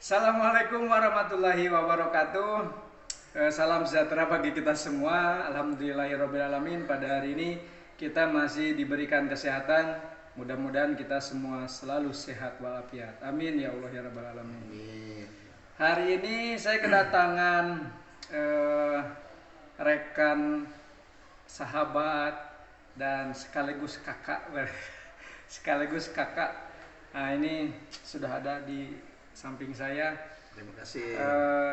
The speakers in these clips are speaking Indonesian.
Assalamualaikum warahmatullahi wabarakatuh. Salam sejahtera bagi kita semua. Alhamdulillahirobbilalamin. Pada hari ini kita masih diberikan kesehatan. Mudah-mudahan kita semua selalu sehat walafiat. Amin ya Allah ya rabbal alamin. Amin. Hari ini saya kedatangan rekan, sahabat, dan sekaligus kakak. Sekaligus kakak. Nah, ini sudah ada di samping saya. Terima kasih.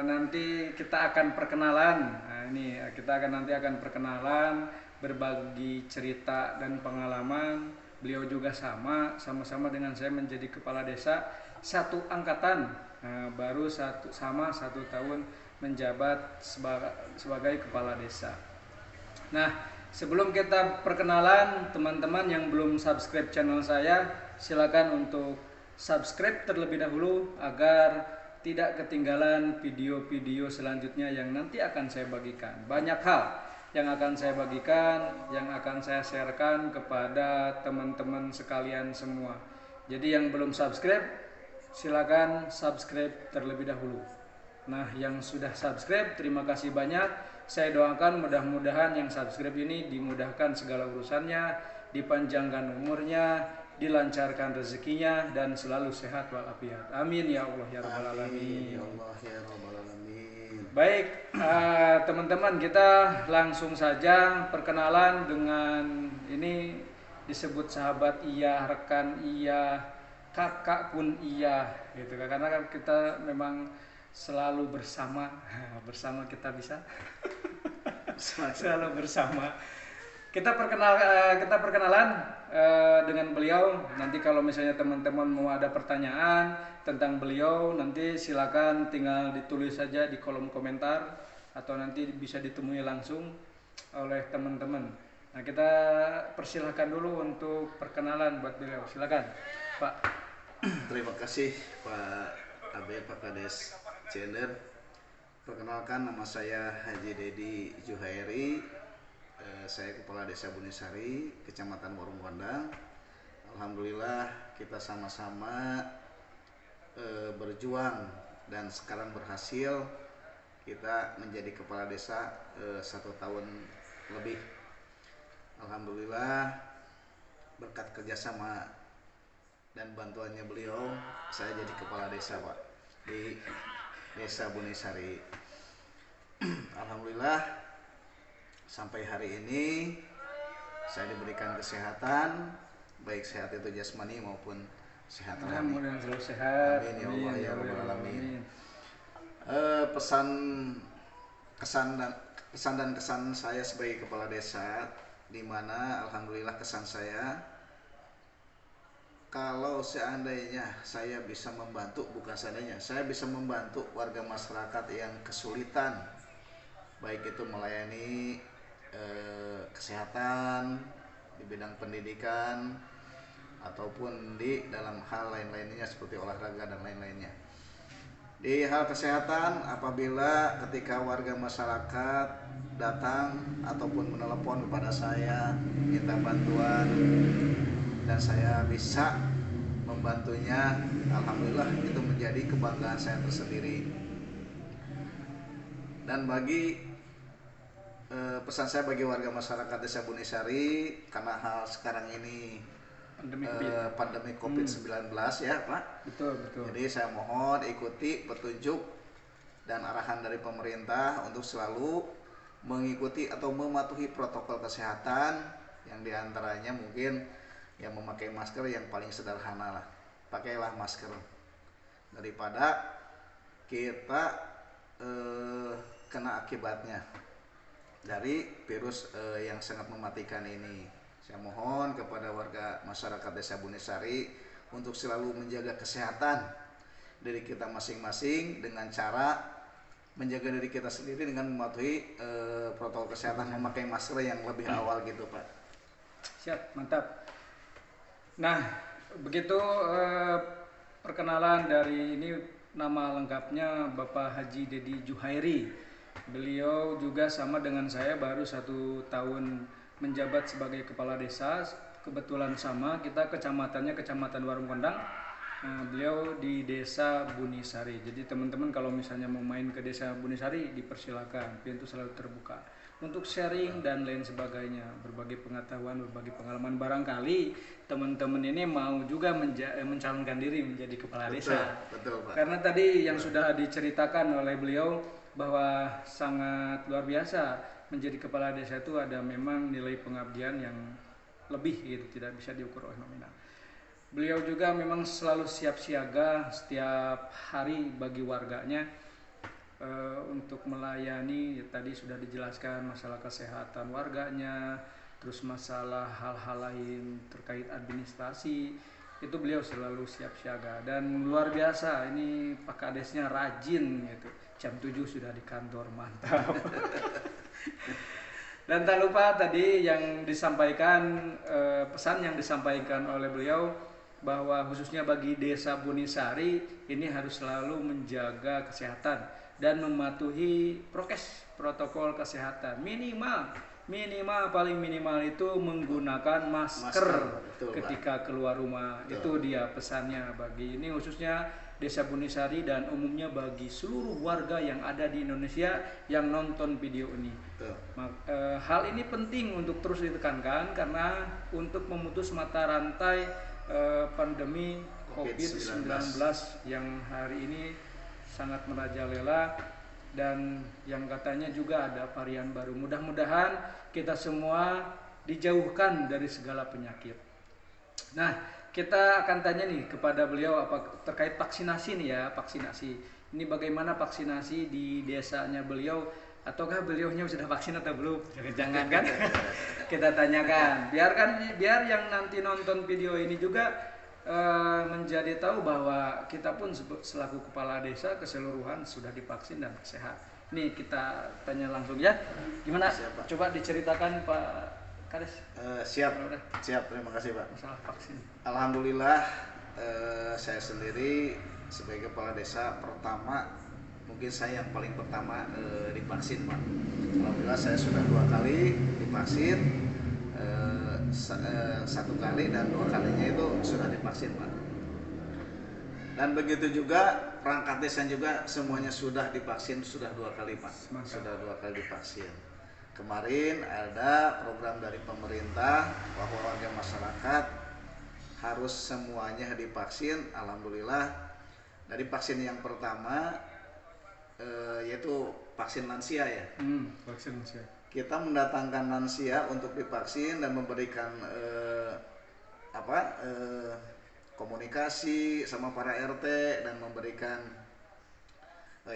Nanti kita akan perkenalan. Nah, ini kita nanti akan perkenalan, berbagi cerita dan pengalaman. Beliau juga sama-sama dengan saya menjadi kepala desa satu angkatan. Nah, baru satu tahun menjabat sebagai kepala desa. Nah, sebelum kita perkenalan, teman-teman yang belum subscribe channel saya, silakan untuk subscribe terlebih dahulu agar tidak ketinggalan video-video selanjutnya yang nanti akan saya bagikan. Banyak hal yang akan saya bagikan, yang akan saya sharekan kepada teman-teman sekalian semua. Jadi yang belum subscribe, silakan subscribe terlebih dahulu. Nah, yang sudah subscribe, terima kasih banyak. Saya doakan mudah-mudahan yang subscribe ini dimudahkan segala urusannya, dipanjangkan umurnya, dilancarkan rezekinya, dan selalu sehat walafiat. Amin ya Allah ya rabbal alamin. Ya Allah ya rabbal alamin. Baik, teman-teman, kita langsung saja perkenalan dengan ini. Disebut sahabat iya, rekan iya, kakak pun iya gitu. Karena kan kita memang selalu bersama. Bersama kita bisa selalu bersama. Kita perkenalan dengan beliau. Nanti kalau misalnya teman-teman mau ada pertanyaan tentang beliau, nanti silakan tinggal ditulis saja di kolom komentar, atau nanti bisa ditemui langsung oleh teman-teman. Nah, kita persilahkan dulu untuk perkenalan buat beliau. Silakan, Pak. Terima kasih Pak Abe, Pak Kades Channel. Perkenalkan, nama saya Haji Dedi Juhairi. Saya Kepala Desa Bunisari, Kecamatan Warung Gondang. Alhamdulillah kita sama-sama berjuang dan sekarang berhasil. Kita menjadi Kepala Desa 1 tahun lebih. Alhamdulillah berkat kerjasama dan bantuannya beliau, saya jadi Kepala Desa, Pak, di Desa Bunisari. Alhamdulillah sampai hari ini saya diberikan kesehatan, baik sehat itu jasmani maupun sehat rohani. Mudah-mudahan selalu sehat. Amin ya Allah ya rabbal alamin. Pesan dan kesan saya sebagai kepala desa, di mana alhamdulillah kesan saya, kalau seandainya saya bisa membantu, bukan seandainya, saya bisa membantu warga masyarakat yang kesulitan, baik itu melayani kesehatan, di bidang pendidikan, ataupun di dalam hal lain-lainnya seperti olahraga dan lain-lainnya. Di hal kesehatan, apabila ketika warga masyarakat datang ataupun menelepon kepada saya minta bantuan dan saya bisa membantunya, alhamdulillah itu menjadi kebanggaan saya tersendiri. Dan pesan saya bagi warga masyarakat Desa Bunisari, karena hal sekarang ini pandemi COVID-19 ya Pak. Betul. Jadi saya mohon ikuti petunjuk dan arahan dari pemerintah untuk selalu mengikuti atau mematuhi protokol kesehatan, yang diantaranya mungkin yang memakai masker yang paling sederhana lah. Pakailah masker daripada kita kena akibatnya dari virus yang sangat mematikan ini. Saya mohon kepada warga masyarakat Desa Bunisari untuk selalu menjaga kesehatan diri kita masing-masing dengan cara menjaga diri kita sendiri dengan mematuhi protokol kesehatan, memakai masker yang lebih awal gitu Pak. Siap, mantap. Nah, begitu perkenalan dari ini, nama lengkapnya Bapak Haji Dedi Juhairi. Beliau juga sama dengan saya, baru 1 tahun menjabat sebagai kepala desa. Kebetulan sama, kita kecamatannya Kecamatan Warung Gondang. Nah, beliau di Desa Bunisari. Jadi teman-teman kalau misalnya mau main ke Desa Bunisari dipersilakan, pintu selalu terbuka untuk sharing dan lain sebagainya, berbagi pengetahuan, berbagi pengalaman. Barangkali teman-teman ini mau juga mencalonkan diri menjadi kepala desa. Betul, Pak. Karena tadi yang sudah diceritakan oleh beliau bahwa sangat luar biasa menjadi kepala desa itu ada memang nilai pengabdian yang lebih gitu, tidak bisa diukur oleh nominal. Beliau juga memang selalu siap siaga setiap hari bagi warganya untuk melayani. Tadi sudah dijelaskan masalah kesehatan warganya, terus masalah hal-hal lain terkait administrasi, itu beliau selalu siap siaga. Dan luar biasa, ini Pak Kadesnya rajin gitu, jam 7 sudah di kantor, mantap. Dan tak lupa tadi yang disampaikan, pesan yang disampaikan oleh beliau bahwa khususnya bagi Desa Bunisari ini harus selalu menjaga kesehatan dan mematuhi prokes, protokol kesehatan minimal paling minimal itu menggunakan masker betul, ketika keluar rumah. Betul. Itu dia pesannya bagi ini khususnya Desa Bunisari dan umumnya bagi seluruh warga yang ada di Indonesia yang nonton video ini. Hal ini penting untuk terus ditekankan karena untuk memutus mata rantai pandemi COVID-19 yang hari ini sangat merajalela dan yang katanya juga ada varian baru. Mudah-mudahan kita semua dijauhkan dari segala penyakit. Nah, kita akan tanya nih kepada beliau apa terkait vaksinasi nih ya, vaksinasi. Ini bagaimana vaksinasi di desanya beliau, ataukah beliaunya sudah vaksin atau belum? Jangan kan? Kita tanyakan. Biar yang nanti nonton video ini juga menjadi tahu bahwa kita pun selaku kepala desa keseluruhan sudah divaksin dan sehat. Nih kita tanya langsung ya. Gimana? Siap, coba diceritakan Pak Kades. Siap. Terima kasih Pak. Masalah vaksin. Alhamdulillah saya sendiri sebagai kepala desa pertama, mungkin saya yang paling pertama divaksin Pak. Alhamdulillah saya sudah 2 kali divaksin. 1 kali dan 2 kalinya itu sudah divaksin Pak. Dan begitu juga perangkat desa juga semuanya sudah divaksin, sudah 2 kali Pak. Sudah 2 kali divaksin. Kemarin ada program dari pemerintah bahwa warga masyarakat harus semuanya divaksin. Alhamdulillah dari vaksin yang pertama yaitu vaksin lansia ya. Vaksin lansia. Kita mendatangkan lansia untuk divaksin dan memberikan komunikasi sama para RT dan memberikan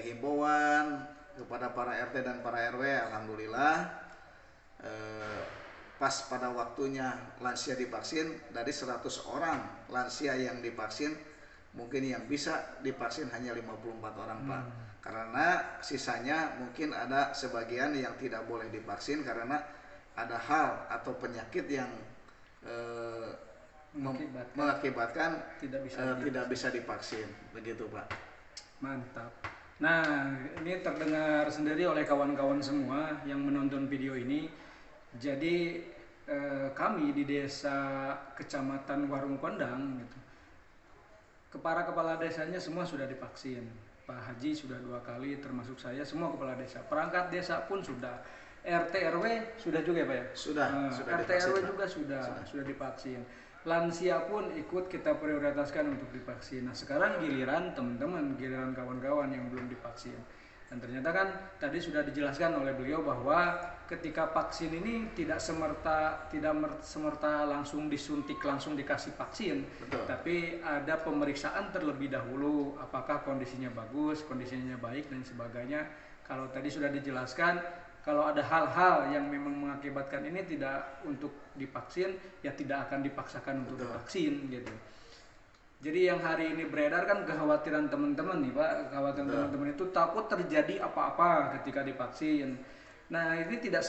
himbauan kepada para RT dan para RW. Alhamdulillah pas pada waktunya lansia divaksin, dari 100 orang lansia yang divaksin mungkin yang bisa divaksin hanya 54 orang Pak. Karena sisanya mungkin ada sebagian yang tidak boleh divaksin karena ada hal atau penyakit yang mengakibatkan tidak bisa divaksin, begitu Pak. Mantap. Nah, ini terdengar sendiri oleh kawan-kawan semua yang menonton video ini. Jadi kami di desa Kecamatan Warung Kondang gitu, kepala desanya semua sudah divaksin. Pak Haji sudah 2 kali, termasuk saya, semua kepala desa. Perangkat desa pun sudah, RT RW sudah juga ya Pak ya? Sudah RT RW juga sudah divaksin. Lansia pun ikut kita prioritaskan untuk divaksin. Nah sekarang giliran teman-teman, giliran kawan-kawan yang belum divaksin. Dan ternyata kan tadi sudah dijelaskan oleh beliau bahwa ketika vaksin ini tidak semerta langsung disuntik, langsung dikasih vaksin. Betul. Tapi ada pemeriksaan terlebih dahulu, apakah kondisinya bagus, kondisinya baik dan sebagainya. Kalau tadi sudah dijelaskan, kalau ada hal-hal yang memang mengakibatkan ini tidak untuk divaksin, ya tidak akan dipaksakan untuk divaksin gitu. Jadi yang hari ini beredar kan kekhawatiran teman-teman nih Pak, kekhawatiran teman-teman itu takut terjadi apa-apa ketika divaksin. Nah ini tidak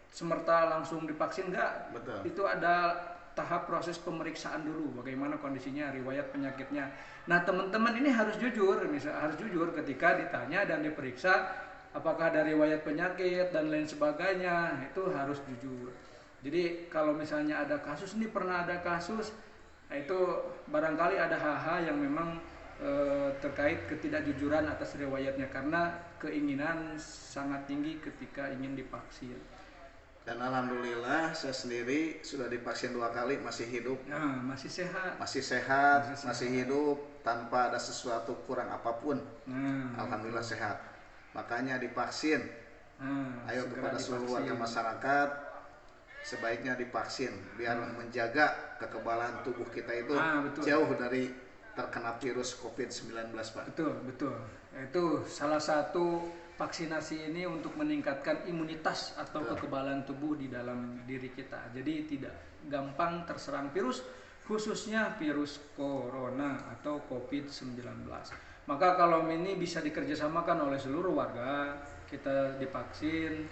semerta langsung divaksin, enggak. Betul. Itu ada tahap proses pemeriksaan dulu, bagaimana kondisinya, riwayat penyakitnya. Nah teman-teman ini harus jujur, harus jujur ketika ditanya dan diperiksa apakah ada riwayat penyakit dan lain sebagainya, itu harus jujur. Jadi kalau misalnya ada kasus, ini pernah ada kasus Nah, itu barangkali ada hal-hal yang memang terkait ketidakjujuran atas riwayatnya karena keinginan sangat tinggi ketika ingin divaksin. Dan alhamdulillah saya sendiri sudah divaksin 2 kali, masih hidup. Nah, masih sehat. Masih hidup tanpa ada sesuatu kurang apapun. Alhamdulillah sehat. Makanya divaksin. Ayo kepada seluruh warga masyarakat, sebaiknya divaksin biar menjaga kekebalan tubuh kita itu jauh dari terkena virus COVID-19, Pak. Betul. Itu salah satu vaksinasi ini untuk meningkatkan imunitas atau kekebalan tubuh di dalam diri kita. Jadi tidak gampang terserang virus, khususnya virus corona atau COVID-19. Maka kalau ini bisa dikerjasamakan oleh seluruh warga, kita divaksin,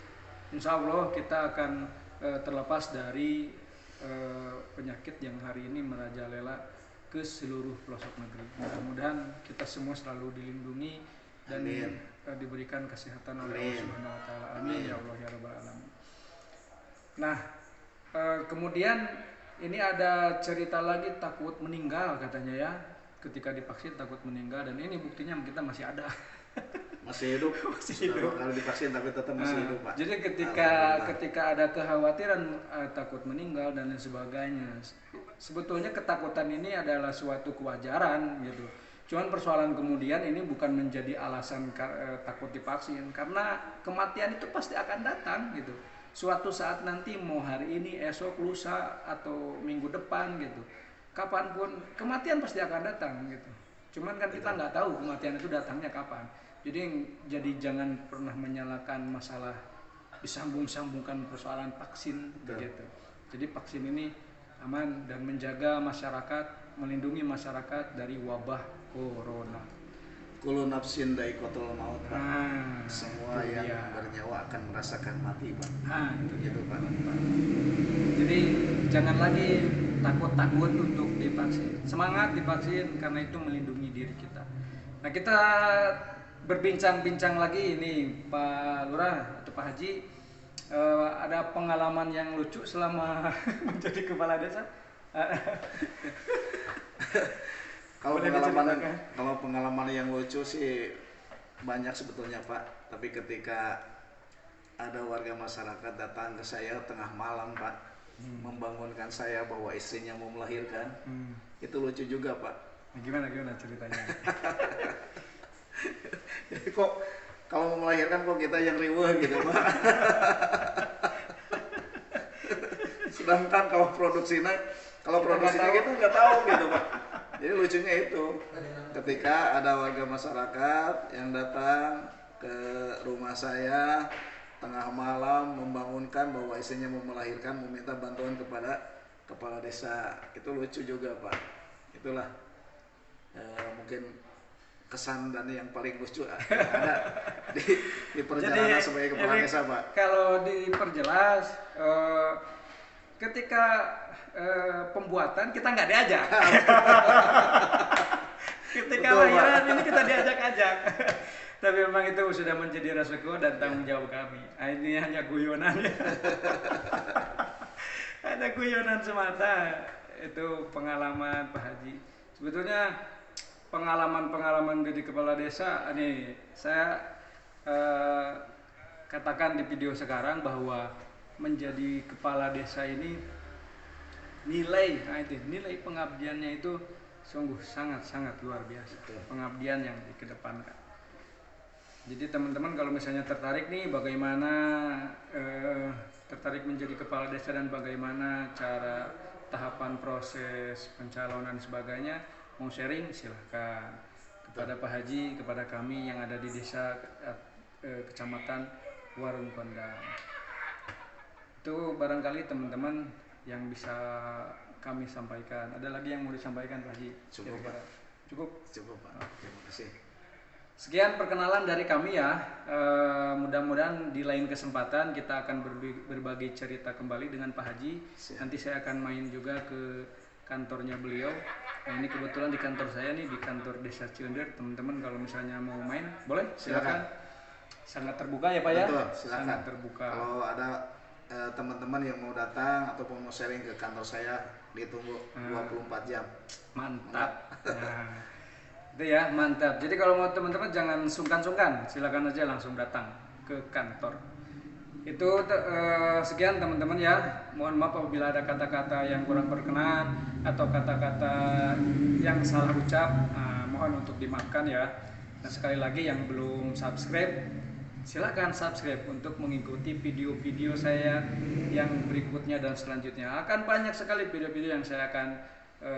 insya Allah kita akan terlepas dari penyakit yang hari ini merajalela ke seluruh pelosok negeri. Mudah-mudahan kita semua selalu dilindungi dan diberikan kesehatan oleh Allah Subhanahu wa taala. Amin ya Allah ya rabbal alamin. Nah, kemudian ini ada cerita lagi takut meninggal katanya ya. Ketika divaksin takut meninggal dan ini buktinya kita masih ada. Masih hidup. Kalau divaksin tapi tetap masih hidup, Pak. Jadi ketika ada kekhawatiran takut meninggal dan lain sebagainya. Sebetulnya ketakutan ini adalah suatu kewajaran gitu. Cuman persoalan kemudian ini bukan menjadi alasan takut divaksin karena kematian itu pasti akan datang gitu. Suatu saat nanti mau hari ini, esok, lusa atau minggu depan gitu. Kapanpun kematian pasti akan datang gitu. Cuman kan kita nggak tahu kematian itu datangnya kapan. Jadi jangan pernah menyalahkan masalah disambung-sambungkan persoalan vaksin begitu. Jadi vaksin ini aman dan menjaga masyarakat, melindungi masyarakat dari wabah corona. Kullu nafsin dha'iqatul maut, Pak. Semua yang bernyawa akan merasakan mati, Pak. Itu gitu, Pak. Jadi jangan lagi takut-takut untuk divaksin. Semangat divaksin karena itu melindungi diri kita. Nah, kita berbincang-bincang lagi ini Pak Lurah atau Pak Haji, ada pengalaman yang lucu selama menjadi kepala desa? Kalau pengalaman yang lucu sih banyak sebetulnya, Pak. Tapi ketika ada warga masyarakat datang ke saya tengah malam, Pak, membangunkan saya bahwa istrinya mau melahirkan, itu lucu juga, Pak. Gimana ceritanya? Jadi kok kalau mau melahirkan kok kita yang riweuh gitu, Pak. Sedangkan kalau produksinya kita nggak tahu gitu, Pak. Jadi lucunya itu ketika ada warga masyarakat yang datang ke rumah saya tengah malam membangunkan bahwa istrinya mau melahirkan, meminta bantuan kepada kepala desa, itu lucu juga, Pak. Itulah mungkin kesan dan yang paling lucu ada di perjalanan sebagai kepala desa, Pak. Kalau diperjelas, ketika pembuatan kita nggak diajak. Ketika lahiran ini kita diajak-ajak. Tapi memang itu sudah menjadi resiko dan tanggung jawab kami. Ini hanya guyonan. Ada guyonan semata. Itu pengalaman Pak Haji. Sebetulnya pengalaman-pengalaman jadi kepala desa ini saya katakan di video sekarang bahwa menjadi kepala desa ini nilai pengabdiannya itu sungguh sangat luar biasa. Pengabdian yang dikedepankan. Jadi teman-teman kalau misalnya tertarik nih bagaimana tertarik menjadi kepala desa dan bagaimana cara tahapan proses pencalonan sebagainya, mau sharing silahkan kepada Pak Haji, kepada kami yang ada di desa kecamatan Warung Kondang. Itu barangkali teman-teman yang bisa kami sampaikan. Ada lagi yang mau disampaikan Pak Haji? Cukup, Pak. Cukup, Pak. Terima kasih. Sekian perkenalan dari kami ya. Mudah-mudahan di lain kesempatan kita akan berbagi cerita kembali dengan Pak Haji. Nanti saya akan main juga ke kantornya beliau. Nah, ini kebetulan di kantor saya nih, di kantor Desa Ciunder. Teman-teman kalau misalnya mau main, boleh silakan. Sangat terbuka ya Pak ya. Betul, silakan. Sangat terbuka. Kalau ada teman-teman yang mau datang ataupun mau sharing ke kantor saya, ditunggu 24 jam. Mantap. Nah, itu ya, mantap. Jadi kalau mau teman-teman jangan sungkan-sungkan, silakan aja langsung datang ke kantor. Itu sekian teman-teman ya. Mohon maaf apabila ada kata-kata yang kurang berkenan atau kata-kata yang salah ucap. Mohon untuk dimaafkan ya. Nah, sekali lagi yang belum subscribe, silakan subscribe untuk mengikuti video-video saya yang berikutnya dan selanjutnya. Akan banyak sekali video-video yang saya akan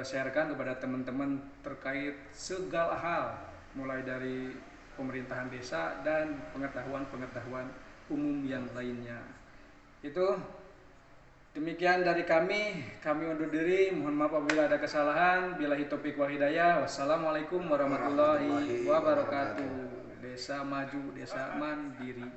sharekan kepada teman-teman terkait segala hal, mulai dari pemerintahan desa dan pengetahuan-pengetahuan umum yang lainnya. Itu demikian dari kami undur diri. Mohon maaf apabila ada kesalahan. Billahi taufiq wal hidayah. Wassalamualaikum warahmatullahi wabarakatuh. Desa maju, desa mandiri.